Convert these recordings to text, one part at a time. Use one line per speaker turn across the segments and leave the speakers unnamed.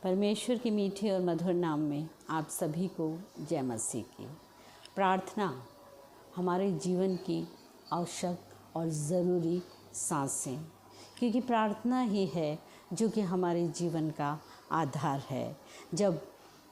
परमेश्वर की मीठे और मधुर नाम में आप सभी को जय मसीह की। प्रार्थना हमारे जीवन की आवश्यक और ज़रूरी सांसें, क्योंकि प्रार्थना ही है जो कि हमारे जीवन का आधार है। जब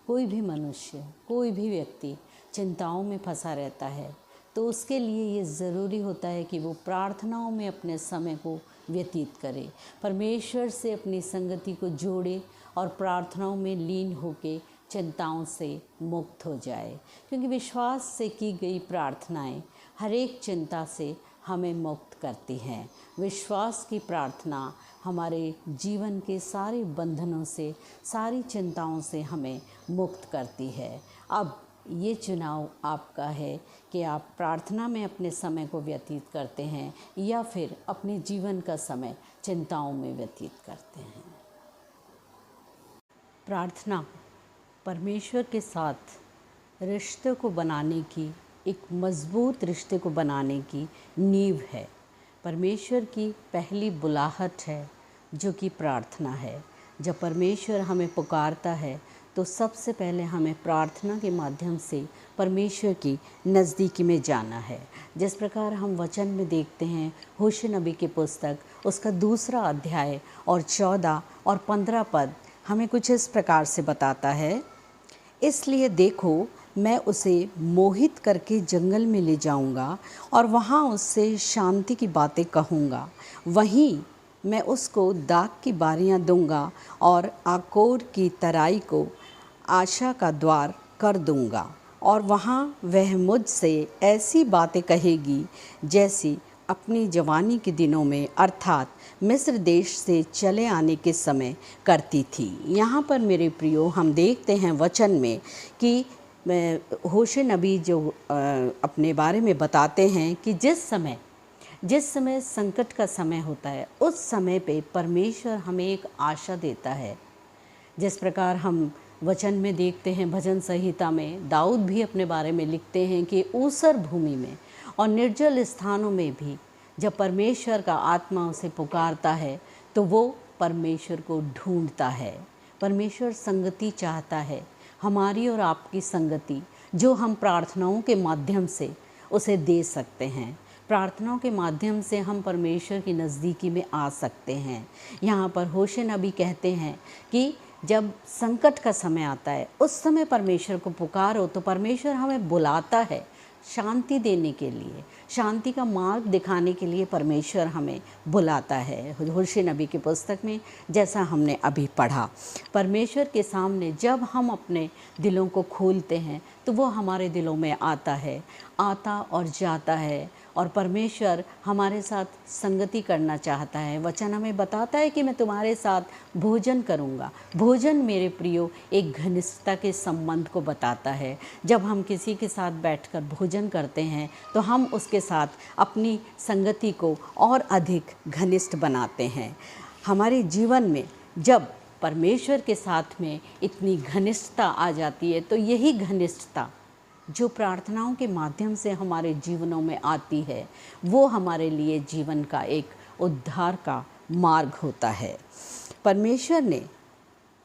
कोई भी मनुष्य, कोई भी व्यक्ति चिंताओं में फंसा रहता है तो उसके लिए ये ज़रूरी होता है कि वो प्रार्थनाओं में अपने समय को व्यतीत करे, परमेश्वर से अपनी संगति को जोड़े और प्रार्थनाओं में लीन होके चिंताओं से मुक्त हो जाए, क्योंकि विश्वास से की गई प्रार्थनाएं हर एक चिंता से हमें मुक्त करती हैं। विश्वास की प्रार्थना हमारे जीवन के सारे बंधनों से, सारी चिंताओं से हमें मुक्त करती है। अब ये चुनाव आपका है कि आप प्रार्थना में अपने समय को व्यतीत करते हैं या फिर अपने जीवन का समय चिंताओं में व्यतीत करते हैं। प्रार्थना परमेश्वर के साथ रिश्ते को बनाने की, एक मज़बूत रिश्ते को बनाने की नींव है। परमेश्वर की पहली बुलाहट है जो कि प्रार्थना है। जब परमेश्वर हमें पुकारता है तो सबसे पहले हमें प्रार्थना के माध्यम से परमेश्वर की नज़दीकी में जाना है। जिस प्रकार हम वचन में देखते हैं, होशे नबी की पुस्तक उसका 2 अध्याय और 14 और 15 पद हमें कुछ इस प्रकार से बताता है। इसलिए देखो, मैं उसे मोहित करके जंगल में ले जाऊंगा और वहाँ उससे शांति की बातें कहूँगा। वहीं मैं उसको दाख की बारियाँ दूंगा और आकोर की तराई को आशा का द्वार कर दूंगा, और वहाँ वह मुझसे ऐसी बातें कहेगी जैसी अपनी जवानी के दिनों में, अर्थात मिस्र देश से चले आने के समय करती थी। यहाँ पर मेरे प्रियो हम देखते हैं वचन में कि होशे नबी जो अपने बारे में बताते हैं कि जिस समय संकट का समय होता है, उस समय पे परमेश्वर हमें एक आशा देता है। जिस प्रकार हम वचन में देखते हैं, भजन संहिता में दाऊद भी अपने बारे में लिखते हैं कि ऊसर भूमि में और निर्जल स्थानों में भी जब परमेश्वर का आत्मा उसे पुकारता है तो वो परमेश्वर को ढूंढता है। परमेश्वर संगति चाहता है, हमारी और आपकी संगति, जो हम प्रार्थनाओं के माध्यम से उसे दे सकते हैं। प्रार्थनाओं के माध्यम से हम परमेश्वर की नज़दीकी में आ सकते हैं। यहाँ पर होशे नबी कहते हैं कि जब संकट का समय आता है, उस समय परमेश्वर को पुकारो तो परमेश्वर हमें बुलाता है शांति देने के लिए, शांति का मार्ग दिखाने के लिए परमेश्वर हमें बुलाता है। होशे नबी की पुस्तक में जैसा हमने अभी पढ़ा, परमेश्वर के सामने जब हम अपने दिलों को खोलते हैं तो वो हमारे दिलों में आता और जाता है, और परमेश्वर हमारे साथ संगति करना चाहता है। वचन हमें बताता है कि मैं तुम्हारे साथ भोजन करूंगा। भोजन मेरे प्रियो एक घनिष्ठता के संबंध को बताता है। जब हम किसी के साथ बैठकर भोजन करते हैं तो हम उसके साथ अपनी संगति को और अधिक घनिष्ठ बनाते हैं। हमारे जीवन में जब परमेश्वर के साथ में इतनी घनिष्ठता आ जाती है तो यही घनिष्ठता जो प्रार्थनाओं के माध्यम से हमारे जीवनों में आती है, वो हमारे लिए जीवन का एक उद्धार का मार्ग होता है।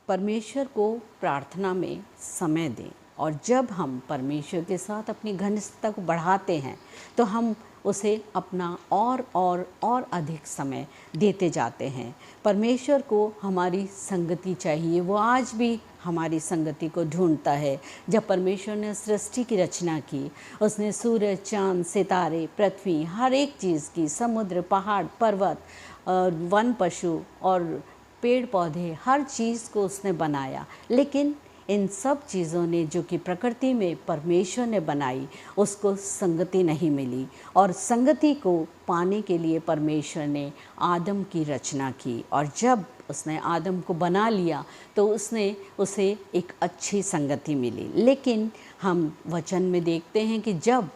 परमेश्वर को प्रार्थना में समय दें, और जब हम परमेश्वर के साथ अपनी घनिष्ठता को बढ़ाते हैं तो हम उसे अपना और अधिक समय देते जाते हैं। परमेश्वर को हमारी संगति चाहिए, वो आज भी हमारी संगति को ढूंढता है। जब परमेश्वर ने सृष्टि की रचना की, उसने सूरज, चांद, सितारे, पृथ्वी, हर एक चीज़ की, समुद्र, पहाड़, पर्वत, वन, पशु और पेड़ पौधे, हर चीज़ को उसने बनाया। लेकिन इन सब चीज़ों ने जो कि प्रकृति में परमेश्वर ने बनाई, उसको संगति नहीं मिली, और संगति को पाने के लिए परमेश्वर ने आदम की रचना की, और जब उसने आदम को बना लिया तो उसने उसे एक अच्छी संगति मिली। लेकिन हम वचन में देखते हैं कि जब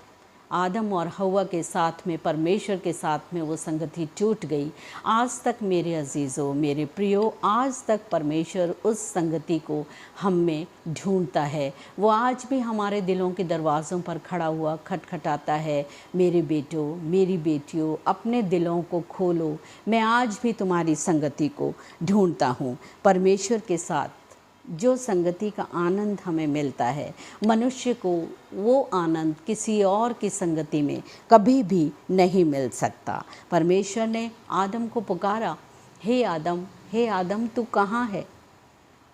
आदम और हव्वा के साथ में, परमेश्वर के साथ में वो संगति टूट गई, आज तक मेरे अजीज़ों, मेरे प्रियो, आज तक परमेश्वर उस संगति को हम में ढूंढता है। वो आज भी हमारे दिलों के दरवाज़ों पर खड़ा हुआ खटखटाता है, मेरे बेटों, मेरी बेटियों, अपने दिलों को खोलो, मैं आज भी तुम्हारी संगति को ढूंढता हूँ। परमेश्वर के साथ जो संगति का आनंद हमें मिलता है, मनुष्य को वो आनंद किसी और की संगति में कभी भी नहीं मिल सकता। परमेश्वर ने आदम को पुकारा, हे आदम तू कहाँ है?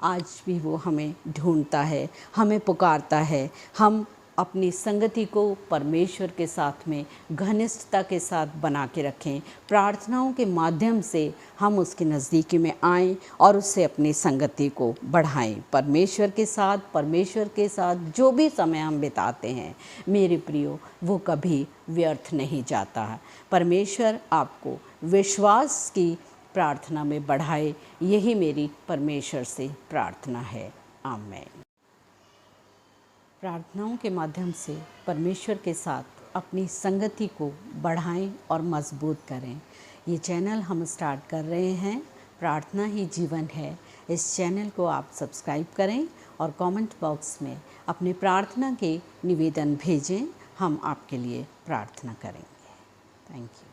आज भी वो हमें ढूंढता है, हमें पुकारता है। हम अपनी संगति को परमेश्वर के साथ में घनिष्ठता के साथ बना के रखें। प्रार्थनाओं के माध्यम से हम उसके नज़दीकी में आएं और उससे अपनी संगति को बढ़ाएं। परमेश्वर के साथ जो भी समय हम बिताते हैं मेरे प्रियो, वो कभी व्यर्थ नहीं जाता है। परमेश्वर आपको विश्वास की प्रार्थना में बढ़ाए, यही मेरी परमेश्वर से प्रार्थना है। आमीन। प्रार्थनाओं के माध्यम से परमेश्वर के साथ अपनी संगति को बढ़ाएं और मजबूत करें। ये चैनल हम स्टार्ट कर रहे हैं, प्रार्थना ही जीवन है। इस चैनल को आप सब्सक्राइब करें और कमेंट बॉक्स में अपनी प्रार्थना के निवेदन भेजें। हम आपके लिए प्रार्थना करेंगे। Thank you.